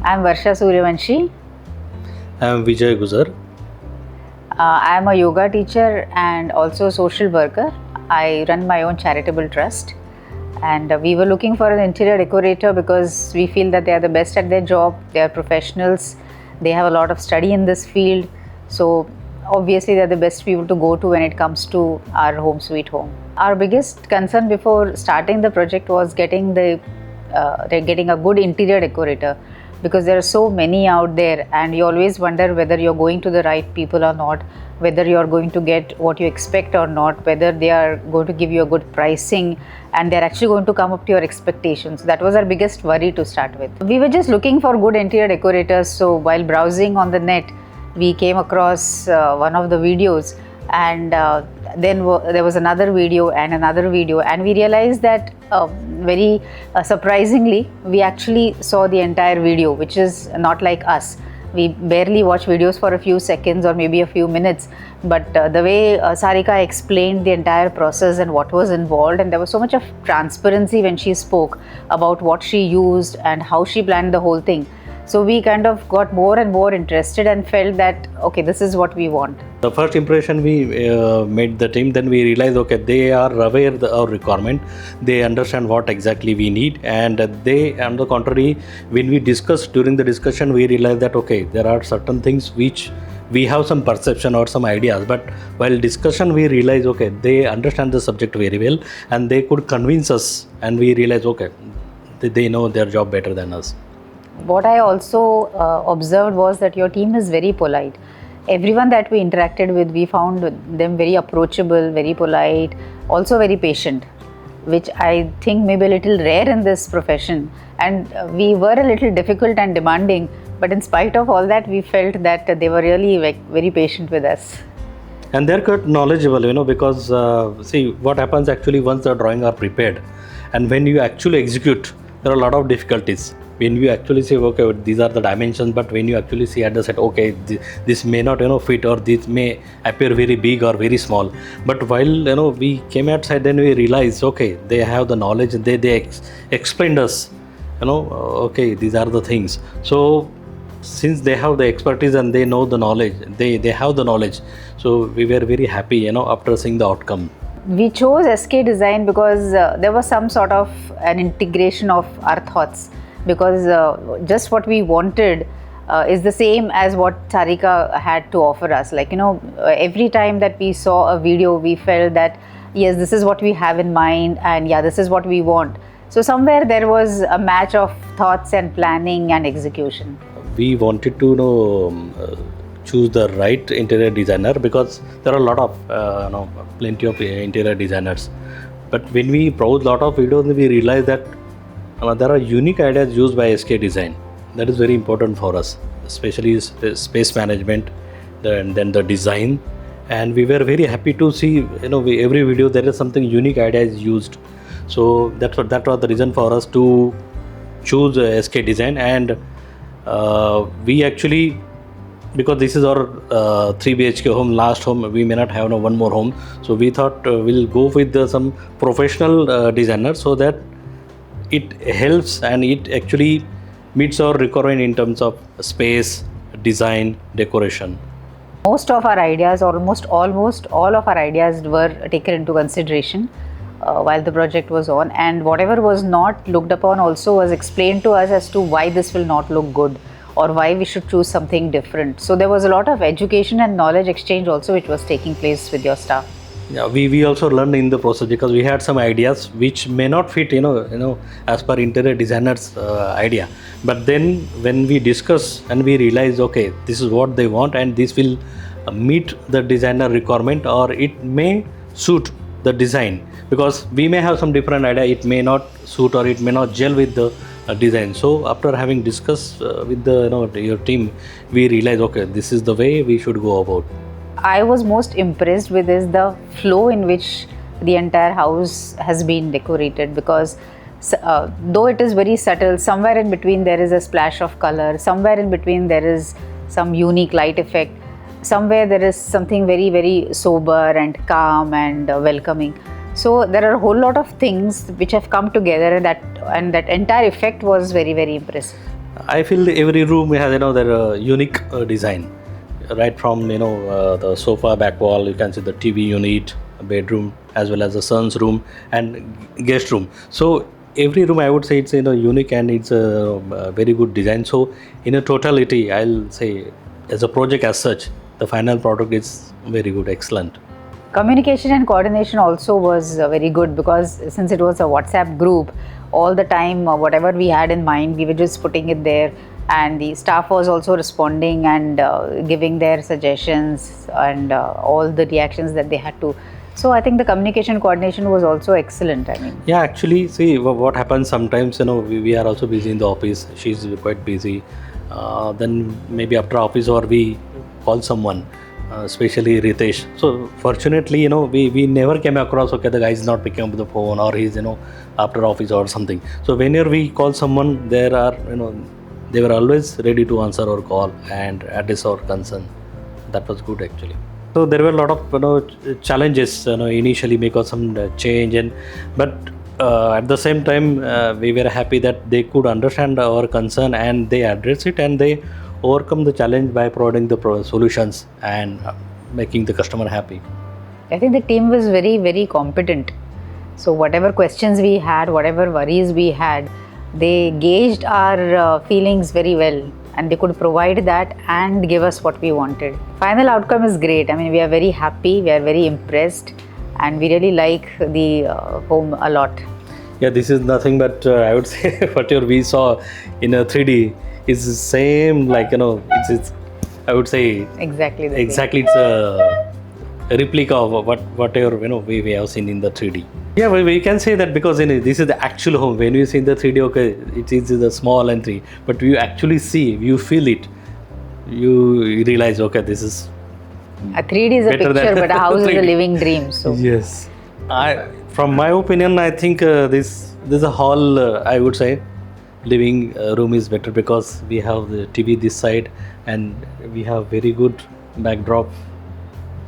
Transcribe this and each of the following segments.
I'm Varsha Suryavanshi. I'm Vijay Guzar. I am a yoga teacher and also a social worker. I run my own charitable trust. And we were looking for an interior decorator because we feel that they are the best at their job. They are professionals. They have a lot of study in this field. So obviously they're the best people to go to when it comes to our home sweet home. Our biggest concern before starting the project was getting a good interior decorator, because there are so many out there and you always wonder whether you're going to the right people or not, whether you're going to get what you expect or not, whether they are going to give you a good pricing and they're actually going to come up to your expectations. That was our biggest worry to start with. We were just looking for good interior decorators, so while browsing on the net, we came across one of the videos, and then there was another video, and we realized that very surprisingly, we actually saw the entire video, which is not like us. We barely watch videos for a few seconds or maybe a few minutes, but the way Sarika explained the entire process and what was involved, and there was so much of transparency when she spoke about what she used and how she planned the whole thing. So we kind of got more and more interested and felt that, okay, this is what we want. The first impression we made the team, then we realized, okay, they are aware of our requirement. They understand what exactly we need, and they, on the contrary, when we discussed during the discussion, we realized that, okay, there are certain things which we have some perception or some ideas, but while discussion we realized, okay, they understand the subject very well and they could convince us, and we realized, okay, they know their job better than us. What I also observed was that your team is very polite. Everyone that we interacted with, we found them very approachable, very polite, also very patient, which I think may be a little rare in this profession. And we were a little difficult and demanding, but in spite of all that, we felt that they were really very patient with us. And they're quite knowledgeable, because see what happens actually once the drawing are prepared, and when you actually execute, there are a lot of difficulties. When you actually say, okay, these are the dimensions, but when you actually see at the set, okay, this may not fit, or this may appear very big or very small. But while we came outside, then we realized, okay, they have the knowledge. They explained us, okay, these are the things. So since they have the expertise and they know the knowledge, they have the knowledge. So we were very happy, after seeing the outcome. We chose SK Design because there was some sort of an integration of our thoughts, because just what we wanted is the same as what Sarika had to offer us. Every time that we saw a video, we felt that, yes, this is what we have in mind, and yeah, this is what we want. So somewhere there was a match of thoughts and planning and execution. We wanted to choose the right interior designer, because there are a lot of plenty of interior designers, but when we browse a lot of videos, we realize that there are unique ideas used by SK Design. That is very important for us, especially space management, then the design. And we were very happy to see, every video there is something unique idea is used. So that was the reason for us to choose SK Design. And we actually, because this is our 3 BHK home, last home, we may not have one more home. So we thought we'll go with some professional designer, so that it helps and it actually meets our requirement in terms of space, design, decoration. Most of our ideas, almost all of our ideas were taken into consideration while the project was on, and whatever was not looked upon also was explained to us as to why this will not look good or why we should choose something different. So there was a lot of education and knowledge exchange also which was taking place with your staff. Yeah, we also learned in the process, because we had some ideas which may not fit, as per interior designer's idea. But then when we discuss and we realize, okay, this is what they want and this will meet the designer requirement, or it may suit the design, because we may have some different idea, it may not suit or it may not gel with the design. So after having discussed with your team, we realize, okay, this is the way we should go about. I was most impressed with is the flow in which the entire house has been decorated, because though it is very subtle, somewhere in between there is a splash of color, somewhere in between there is some unique light effect, somewhere there is something very, very sober and calm and welcoming. So there are a whole lot of things which have come together, and that entire effect was very, very impressive. I feel every room has their unique design, right from the sofa back wall. You can see the TV unit, bedroom, as well as the son's room and guest room. So every room I would say it's unique and it's a very good design. So in a totality, I'll say as a project as such, the final product is very good, excellent. Communication and coordination also was very good, because since it was a WhatsApp group, all the time whatever we had in mind, we were just putting it there, and the staff was also responding and giving their suggestions and all the reactions that they had to. So I think the communication coordination was also excellent. I mean, Yeah, actually, see what happens sometimes. We are also busy in the office. She's quite busy. Then maybe after office or we call someone, especially Ritesh. So fortunately, we never came across the guy is not picking up the phone or he's after office or something. So whenever we call someone, there are they were always ready to answer our call and address our concern. That was good actually. So there were a lot of challenges initially because some change but at the same time we were happy that they could understand our concern and they address it and they overcome the challenge by providing the solutions and making the customer happy. I think the team was very, very competent. So whatever questions we had, whatever worries we had, they gauged our feelings very well, and they could provide that and give us what we wanted. Final outcome is great. I mean, we are very happy, we are very impressed, and we really like the home a lot. Yeah, this is nothing but I would say whatever we saw in a 3D is the same, like it's I would say Exactly the exactly it's a replica of whatever we have seen in the 3D. Yeah, we can say that because this is the actual home. When you see in the 3D, okay, it is the small and 3, but you actually see, you feel it, you realize, okay, this is a 3D is a better picture, than but a house is a 3D. living dream. So Yes, from my opinion, I think this a hall. I would say living room is better because we have the TV this side and we have very good backdrop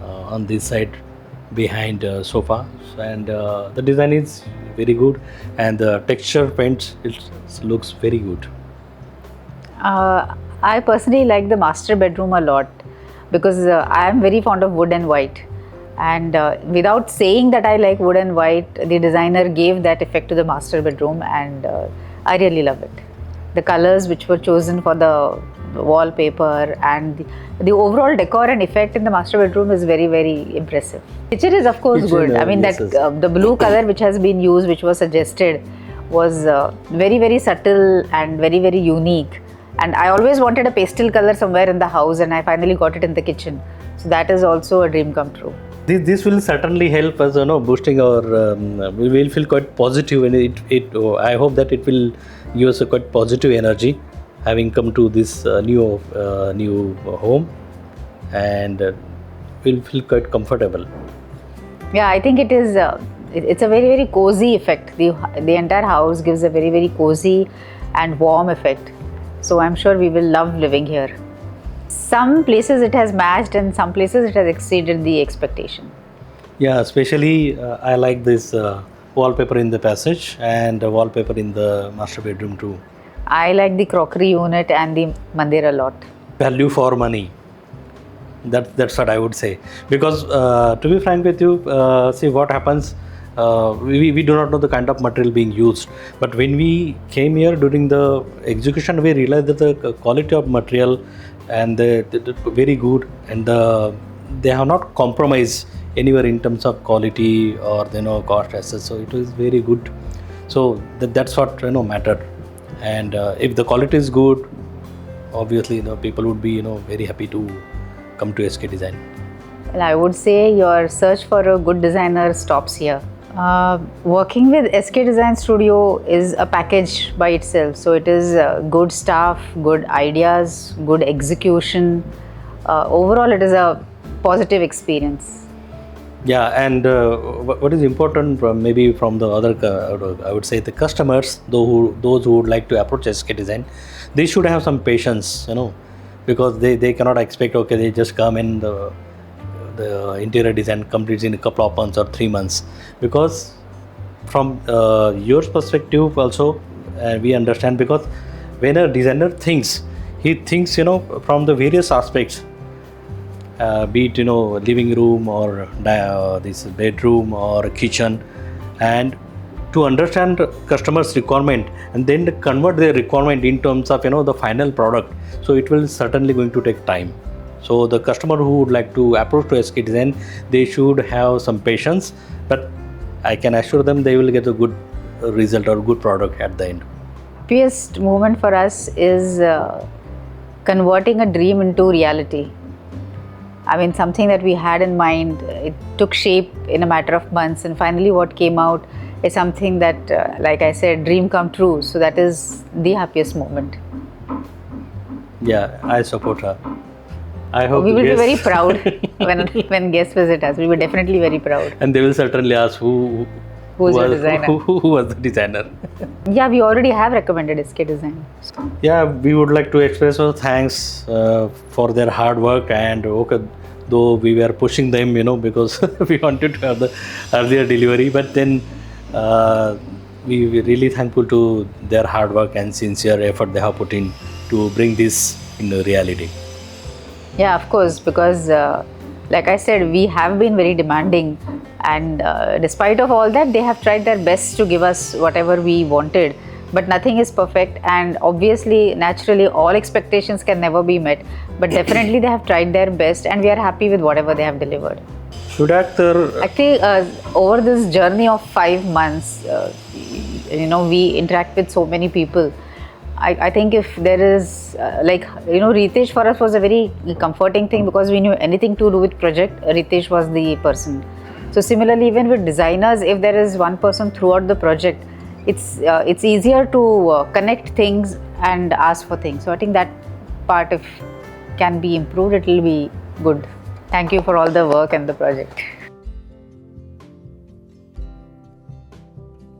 on this side behind sofa, and the design is very good and the texture paint it looks very good. I personally like the master bedroom a lot, because I am very fond of wood and white, and without saying that I like wood and white, the designer gave that effect to the master bedroom, and I really love it. The colors which were chosen for the wallpaper and the overall decor and effect in the master bedroom is very, very impressive. Kitchen is of course Kitchen, good. I mean, yes, that the blue color which has been used, which was suggested, was very, very subtle and very, very unique. And I always wanted a pastel color somewhere in the house, and I finally got it in the kitchen. So that is also a dream come true. This will certainly help us, boosting our. We will feel quite positive, and I hope that it will give us a quite positive energy, having come to this new home, and we'll feel quite comfortable. Yeah, I think it is. It's a very, very cozy effect. The entire house gives a very, very cozy and warm effect. So I'm sure we will love living here. Some places it has matched, and some places it has exceeded the expectation. Yeah, especially I like this wallpaper in the passage and wallpaper in the master bedroom too. I like the crockery unit and the mandir a lot. Value for money. That's what I would say. Because to be frank with you, see what happens. We do not know the kind of material being used, but when we came here during the execution, we realized that the quality of material and the very good, and they have not compromised anywhere in terms of quality or cost assets. So it was very good. So that's what mattered. And if the quality is good, obviously people would be very happy to come to SK Design. Well, I would say your search for a good designer stops here. Working with SK Design Studio is a package by itself. So it is good staff, good ideas, good execution. Overall, it is a positive experience. Yeah, and what is important maybe from the other, I would say the customers, those who would like to approach SK Design, they should have some patience, because they cannot expect, okay, they just come in the interior design completes in a couple of months or 3 months. Because from your perspective also, we understand, because when a designer thinks, he thinks, from the various aspects, be it, living room or this bedroom or kitchen, and to understand customers' requirement and then convert their requirement in terms of, the final product. So it will certainly going to take time. So the customer who would like to approach to SK Design, they should have some patience, but I can assure them they will get a good result or good product at the end. Happiest moment for us is converting a dream into reality. I mean, something that we had in mind, it took shape in a matter of months, and finally what came out is something that, like I said, dream come true. So that is the happiest moment. Yeah, I support her. I hope We will be very guests- proud when guests visit us. We will definitely very proud. and they will certainly ask who Who's your was, designer? who was the designer. Yeah, we already have recommended SK Design. Yeah, we would like to express our thanks for their hard work, and okay, though we were pushing them, because we wanted to have the earlier delivery, but then we were really thankful to their hard work and sincere effort they have put in to bring this in reality. Yeah, of course, because like I said, we have been very demanding, and despite of all that, they have tried their best to give us whatever we wanted. But nothing is perfect, and obviously, naturally, all expectations can never be met. But definitely, they have tried their best, and we are happy with whatever they have delivered. Sudhakar, Actually, over this journey of 5 months, we interact with so many people. I think if there is, Ritesh for us was a very comforting thing, because we knew anything to do with project, Ritesh was the person. So similarly, even with designers, if there is one person throughout the project, it's easier to connect things and ask for things. So I think that part, if can be improved, it will be good. Thank you for all the work and the project.